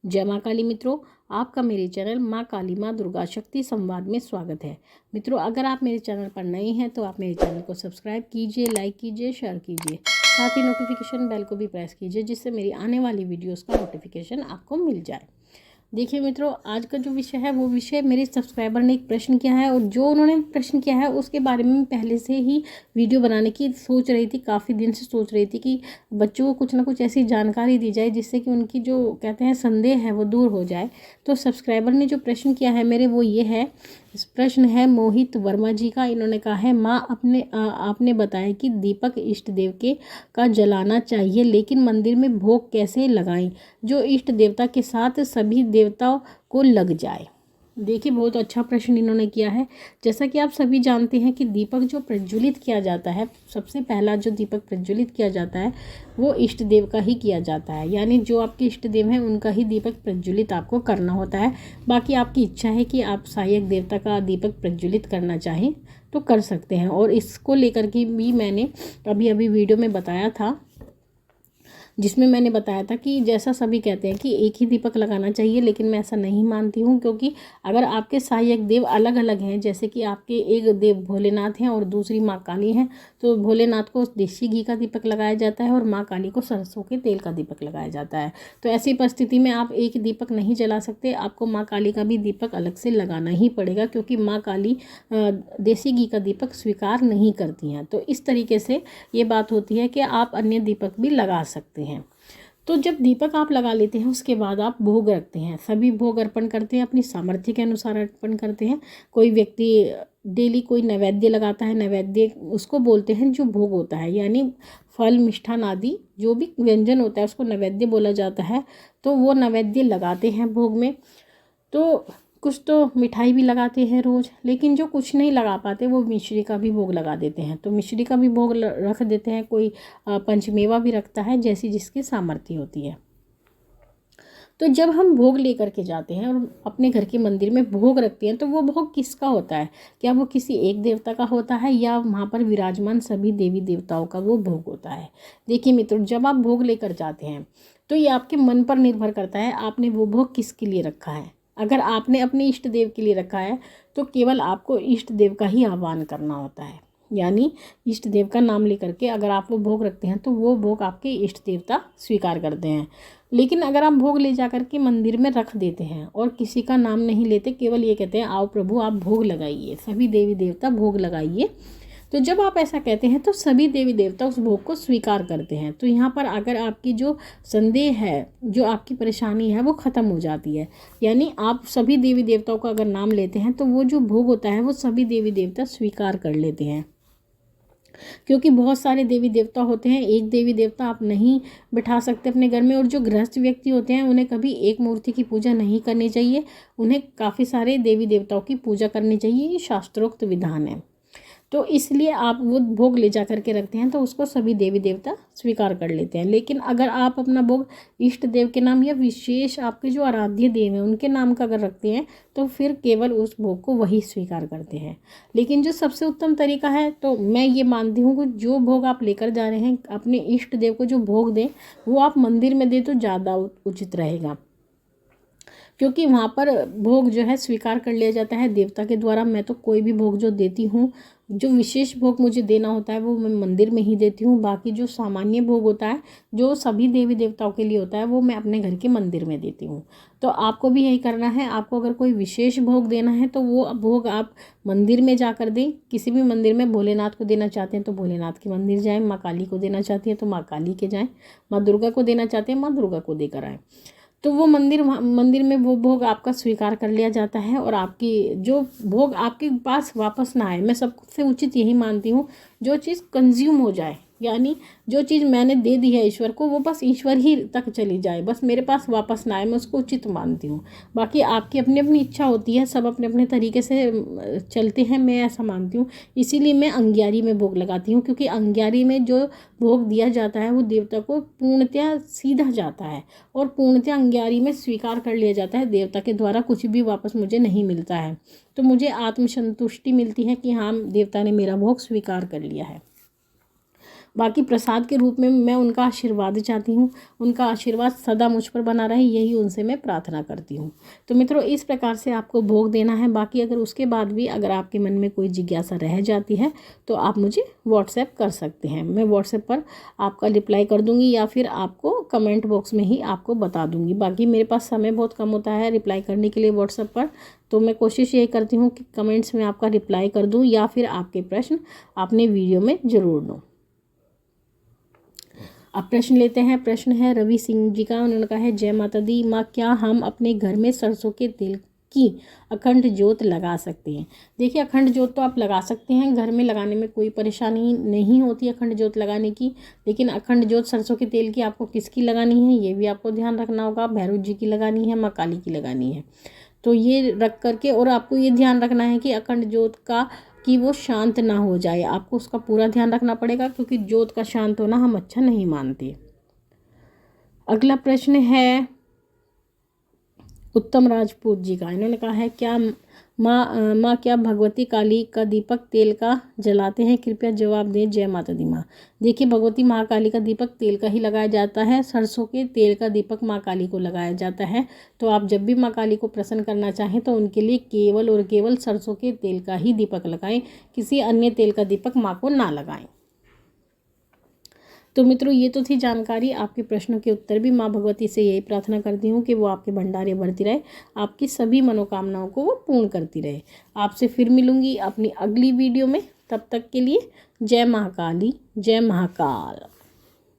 जय माँ काली मित्रों, आपका मेरे चैनल माँ काली माँ दुर्गा शक्ति संवाद में स्वागत है। मित्रों, अगर आप मेरे चैनल पर नए हैं तो आप मेरे चैनल को सब्सक्राइब कीजिए, लाइक कीजिए, शेयर कीजिए, साथ ही नोटिफिकेशन बेल को भी प्रेस कीजिए जिससे मेरी आने वाली वीडियोस का नोटिफिकेशन आपको मिल जाए। देखिए मित्रों, आज का जो विषय है वो विषय मेरे सब्सक्राइबर ने एक प्रश्न किया है और जो उन्होंने प्रश्न किया है उसके बारे में पहले से ही वीडियो बनाने की सोच रही थी। काफ़ी दिन से सोच रही थी कि बच्चों को कुछ ना कुछ ऐसी जानकारी दी जाए जिससे कि उनकी जो कहते हैं संदेह है वो दूर हो जाए। तो सब्सक्राइबर ने जो प्रश्न किया है मेरे वो ये है, इस प्रश्न है मोहित वर्मा जी का। इन्होंने कहा है, माँ आपने बताया कि दीपक इष्ट देव के का जलाना चाहिए, लेकिन मंदिर में भोग कैसे लगाएं जो इष्ट देवता के साथ सभी देवताओं को लग जाए। देखिए, बहुत अच्छा प्रश्न इन्होंने किया है। जैसा कि आप सभी जानते हैं कि दीपक जो प्रज्वलित किया जाता है, सबसे पहला जो दीपक प्रज्वलित किया जाता है वो इष्ट देव का ही किया जाता है। यानी जो आपके इष्ट देव हैं उनका ही दीपक प्रज्वलित आपको करना होता है। बाकी आपकी इच्छा है कि आप सहायक देवता का दीपक प्रज्वलित करना चाहें तो कर सकते हैं। और इसको लेकर के भी मैंने अभी वीडियो में बताया था, जिसमें मैंने बताया था कि जैसा सभी कहते हैं कि एक ही दीपक लगाना चाहिए, लेकिन मैं ऐसा नहीं मानती हूँ। क्योंकि अगर आपके सहायक देव अलग अलग हैं, जैसे कि आपके एक देव भोलेनाथ हैं और दूसरी माँ काली हैं, तो भोलेनाथ को देसी घी का दीपक लगाया जाता है और माँ काली को सरसों के तेल का दीपक लगाया जाता है। तो ऐसी परिस्थिति में आप एक दीपक नहीं जला सकते, आपको माँ काली का भी दीपक अलग से लगाना ही पड़ेगा, क्योंकि माँ काली देसी घी का दीपक स्वीकार नहीं करती हैं। तो इस तरीके से ये बात होती है कि आप अन्य दीपक भी लगा सकते हैं। तो जब दीपक आप लगा लेते हैं उसके बाद आप भोग रखते हैं। सभी भोग अर्पण करते हैं, अपनी सामर्थ्य के अनुसार अर्पण करते हैं। कोई व्यक्ति डेली कोई नैवेद्य लगाता है, नैवेद्य उसको बोलते हैं जो भोग होता है, यानी फल मिष्ठान आदि जो भी व्यंजन होता है उसको नैवेद्य बोला जाता है। तो वो नैवेद्य लगाते हैं भोग में। तो कुछ तो मिठाई भी लगाते हैं रोज़, लेकिन जो कुछ नहीं लगा पाते वो मिश्री का भी भोग लगा देते हैं। तो मिश्री का भी भोग रख देते हैं, कोई पंचमेवा भी रखता है, जैसी जिसकी सामर्थ्य होती है। तो जब हम भोग लेकर के जाते हैं और अपने घर के मंदिर में भोग रखते हैं तो वो भोग किसका होता है? क्या वो किसी एक देवता का होता है या वहाँ पर विराजमान सभी देवी देवताओं का वो भोग होता है? देखिए मित्रों, जब आप भोग लेकर जाते हैं तो ये आपके मन पर निर्भर करता है आपने वो भोग किसके लिए रखा है। अगर आपने अपने इष्ट देव के लिए रखा है तो केवल आपको इष्ट देव का ही आह्वान करना होता है, यानी इष्ट देव का नाम लेकर के अगर आप वो भोग रखते हैं तो वो भोग आपके इष्ट देवता स्वीकार करते हैं। लेकिन अगर आप भोग ले जाकर के मंदिर में रख देते हैं और किसी का नाम नहीं लेते, केवल ये कहते हैं आओ प्रभु आप भोग लगाइए, सभी देवी देवता भोग लगाइए, तो जब आप ऐसा कहते हैं तो सभी देवी देवता उस भोग को स्वीकार करते हैं। तो यहाँ पर अगर आपकी जो संदेह है, जो आपकी परेशानी है वो ख़त्म हो जाती है। यानी आप सभी देवी देवताओं का अगर नाम लेते हैं तो वो जो भोग होता है वो सभी देवी देवता स्वीकार कर लेते हैं। क्योंकि बहुत सारे देवी देवता होते हैं, एक देवी देवता आप नहीं बिठा सकते अपने घर में। और जो गृहस्थ व्यक्ति होते हैं उन्हें कभी एक मूर्ति की पूजा नहीं करनी चाहिए, उन्हें काफ़ी सारे देवी देवताओं की पूजा करनी चाहिए। ये शास्त्रोक्त विधान है। तो इसलिए आप वो भोग ले जा करके रखते हैं तो उसको सभी देवी देवता स्वीकार कर लेते हैं। लेकिन अगर आप अपना भोग इष्ट देव के नाम या विशेष आपके जो आराध्य देव हैं उनके नाम का अगर रखते हैं तो फिर केवल उस भोग को वही स्वीकार करते हैं। लेकिन जो सबसे उत्तम तरीका है, तो मैं ये मानती हूँ कि जो भोग आप लेकर जा रहे हैं अपने इष्ट देव को जो भोग दें वो आप मंदिर में दें तो ज़्यादा उचित रहेगा, क्योंकि वहाँ पर भोग जो है स्वीकार कर लिया जाता है देवता के द्वारा। मैं तो कोई भी भोग जो देती हूँ, जो विशेष भोग मुझे देना होता है वो मैं मंदिर में ही देती हूँ। बाकी जो सामान्य भोग होता है जो सभी देवी देवताओं के लिए होता है वो मैं अपने घर के मंदिर में देती हूँ। तो आपको भी यही करना है। आपको अगर कोई विशेष भोग देना है तो वो भोग आप मंदिर में जाकर दें, किसी भी मंदिर में। भोलेनाथ को देना चाहते हैं तो भोलेनाथ के मंदिर जाएँ, माँ काली को देना चाहती हैं तो माँ काली के जाएँ, माँ दुर्गा को देना चाहते हैं माँ दुर्गा को देकर आएँ। तो वो मंदिर में वो भोग आपका स्वीकार कर लिया जाता है और आपकी जो भोग आपके पास वापस ना आए। मैं सबसे उचित यही मानती हूँ, जो चीज़ कंज्यूम हो जाए, यानी जो चीज़ मैंने दे दी है ईश्वर को वो बस ईश्वर ही तक चली जाए, बस मेरे पास वापस ना आए, मैं उसको उचित मानती हूँ। बाकी आपकी अपनी अपनी इच्छा होती है, सब अपने अपने तरीके से चलते हैं, मैं ऐसा मानती हूँ। इसीलिए मैं अंग्यारी में भोग लगाती हूँ, क्योंकि अंग्यारी में जो भोग दिया जाता है वो देवता को पूर्णतया सीधा जाता है और पूर्णतया अंग्यारी में स्वीकार कर लिया जाता है देवता के द्वारा। कुछ भी वापस मुझे नहीं मिलता है, तो मुझे आत्मसंतुष्टि मिलती है कि हाँ देवता ने मेरा भोग स्वीकार कर लिया है। बाकी प्रसाद के रूप में मैं उनका आशीर्वाद चाहती हूँ, उनका आशीर्वाद सदा मुझ पर बना रहे, यही उनसे मैं प्रार्थना करती हूँ। तो मित्रों, इस प्रकार से आपको भोग देना है। बाकी अगर उसके बाद भी अगर आपके मन में कोई जिज्ञासा रह जाती है तो आप मुझे व्हाट्सएप कर सकते हैं। मैं व्हाट्सएप पर आपका रिप्लाई कर दूंगी या फिर आपको कमेंट बॉक्स में ही आपको बता दूंगी। बाकी मेरे पास समय बहुत कम होता है रिप्लाई करने के लिए व्हाट्सएप पर, तो मैं कोशिश यही करती हूँ कि कमेंट्स में आपका रिप्लाई कर दूँ या फिर आपके प्रश्न आपने वीडियो में ज़रूर दूँ। अब प्रश्न लेते हैं। प्रश्न है रवि सिंह जी का। उन्होंने कहा है, जय माता दी माँ, क्या हम अपने घर में सरसों के तेल की अखंड ज्योत लगा सकते हैं? देखिए, अखंड ज्योत तो आप लगा सकते हैं, घर में लगाने में कोई परेशानी नहीं होती अखंड ज्योत लगाने की। लेकिन अखंड ज्योत सरसों के तेल की आपको किसकी लगानी है, ये भी आपको ध्यान रखना होगा। भैरव जी की लगानी है, माँ काली की लगानी है। तो ये रख करके, और आपको ये ध्यान रखना है कि अखंड ज्योत का कि वो शांत ना हो जाए, आपको उसका पूरा ध्यान रखना पड़ेगा, क्योंकि ज्योत का शांत होना हम अच्छा नहीं मानते। अगला प्रश्न है उत्तम राजपूत जी का। इन्होंने कहा है, क्या माँ क्या भगवती काली का दीपक तेल का जलाते हैं? कृपया जवाब दें, जय माता दी माँ। देखिए, भगवती महाकाली का दीपक तेल का ही लगाया जाता है। सरसों के तेल का दीपक माँ काली को लगाया जाता है। तो आप जब भी माँ काली को प्रसन्न करना चाहें तो उनके लिए केवल और केवल सरसों के तेल का ही दीपक लगाएं, किसी अन्य तेल का दीपक माँ को ना लगाएं। तो मित्रों, ये तो थी जानकारी। आपके प्रश्नों के उत्तर भी माँ भगवती से यही प्रार्थना करती हूँ कि वो आपके भंडारे भरती रहे, आपकी सभी मनोकामनाओं को वो पूर्ण करती रहे। आपसे फिर मिलूंगी अपनी अगली वीडियो में। तब तक के लिए जय महाकाली, जय महाकाल।